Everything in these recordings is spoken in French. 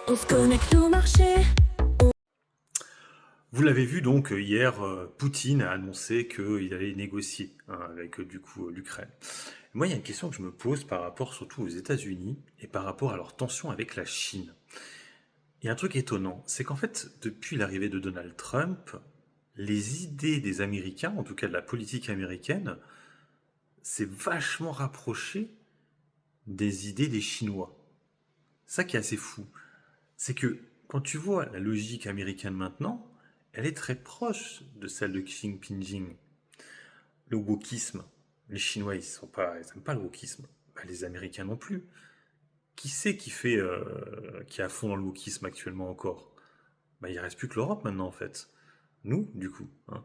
On se connecte au marché. Vous l'avez vu donc hier, Poutine a annoncé qu'il allait négocier hein, avec du coup l'Ukraine. Moi, il y a une question que je me pose par rapport surtout aux États-Unis et par rapport à leur tension avec la Chine. Il y a un truc étonnant, c'est qu'en fait, depuis l'arrivée de Donald Trump, les idées des Américains, en tout cas de la politique américaine, s'est vachement rapproché des idées des Chinois. Ça qui est assez fou, c'est que quand tu vois la logique américaine maintenant, elle est très proche de celle de Xi Jinping. Le wokisme, les Chinois, ils n'aiment pas le wokisme. Bah, les Américains non plus. Qui c'est qui est à fond dans le wokisme actuellement encore? Bah, il reste plus que l'Europe maintenant en fait. Nous, du coup. Hein.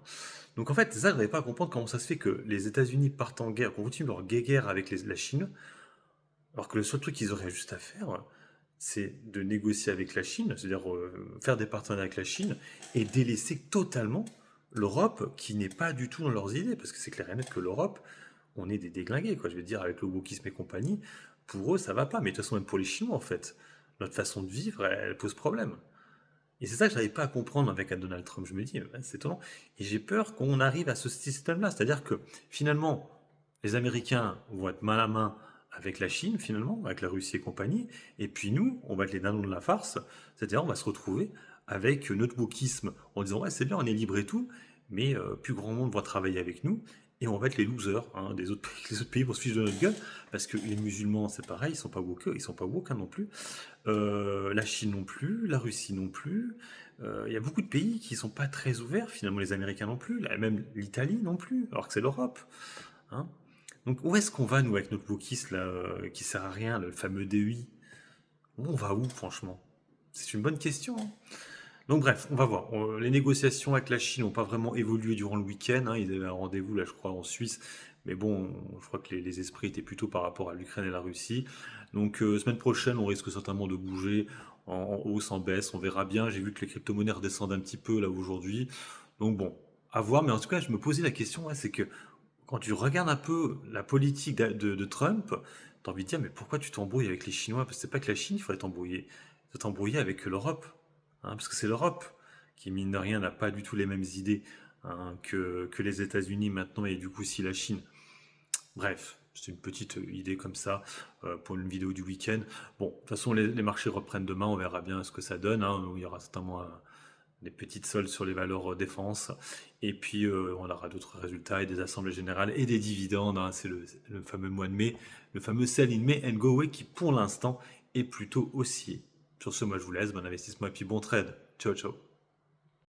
Donc en fait, ça, je n'arrive pas à comprendre comment ça se fait que les États-Unis partent en guerre, qu'on continue leur guerre avec la Chine, alors que le seul truc qu'ils auraient juste à faire, c'est de négocier avec la Chine, c'est-à-dire faire des partenariats avec la Chine et délaisser totalement l'Europe qui n'est pas du tout dans leurs idées, parce que c'est clair et net que l'Europe, on est des déglingués, quoi. Je veux dire, avec le wokisme et compagnie, pour eux, ça va pas. Mais de toute façon, même pour les Chinois, en fait, notre façon de vivre, elle pose problème. Et c'est ça que je n'arrive pas à comprendre avec un Donald Trump. Je me dis, c'est étonnant. Et j'ai peur qu'on arrive à ce système-là. C'est-à-dire que finalement, les Américains vont être main à main avec la Chine, finalement, avec la Russie et compagnie. Et puis nous, on va être les dindons de la farce. C'est-à-dire, on va se retrouver avec notre wokisme en disant, ouais, c'est bien, on est libre et tout, mais plus grand monde va travailler avec nous. Et on va être les losers hein, des autres pays. Les autres pays vont se ficher de notre gueule. Parce que les musulmans, c'est pareil, ils sont pas woke hein, non plus. La Chine non plus, la Russie non plus. Il y a beaucoup de pays qui sont pas très ouverts, finalement les Américains non plus, même l'Italie non plus, alors que c'est l'Europe. Hein. Donc où est-ce qu'on va nous avec notre wokisme là, qui sert à rien, le fameux DEI? On va où franchement? C'est une bonne question. Hein. Donc bref, on va voir. Les négociations avec la Chine n'ont pas vraiment évolué durant le week-end. Hein. Ils avaient un rendez-vous là, je crois, en Suisse. Mais bon, je crois que les esprits étaient plutôt par rapport à l'Ukraine et la Russie. Donc semaine prochaine, on risque certainement de bouger en hausse, en baisse. On verra bien. J'ai vu que les crypto-monnaies redescendent un petit peu là aujourd'hui. Donc bon, à voir. Mais en tout cas, je me posais la question, ouais, c'est que quand tu regardes un peu la politique de Trump, t'as envie de dire, mais pourquoi tu t'embrouilles avec les Chinois? Parce que c'est pas que la Chine, il faudrait t'embrouiller. Il faut t'embrouiller avec l'Europe. Hein, parce que c'est l'Europe qui, mine de rien, n'a pas du tout les mêmes idées hein, que les États-Unis maintenant et du coup aussi la Chine. Bref, c'est une petite idée comme ça pour une vidéo du week-end. Bon, de toute façon, les marchés reprennent demain, on verra bien ce que ça donne. Hein. Il y aura certainement des petites soldes sur les valeurs défense. Et puis, on aura d'autres résultats et des assemblées générales et des dividendes. Hein. C'est le fameux mois de mai, le fameux sell in May and go away qui, pour l'instant, est plutôt haussier. Sur ce, moi, je vous laisse. Bon investissement et puis bon trade. Ciao, ciao.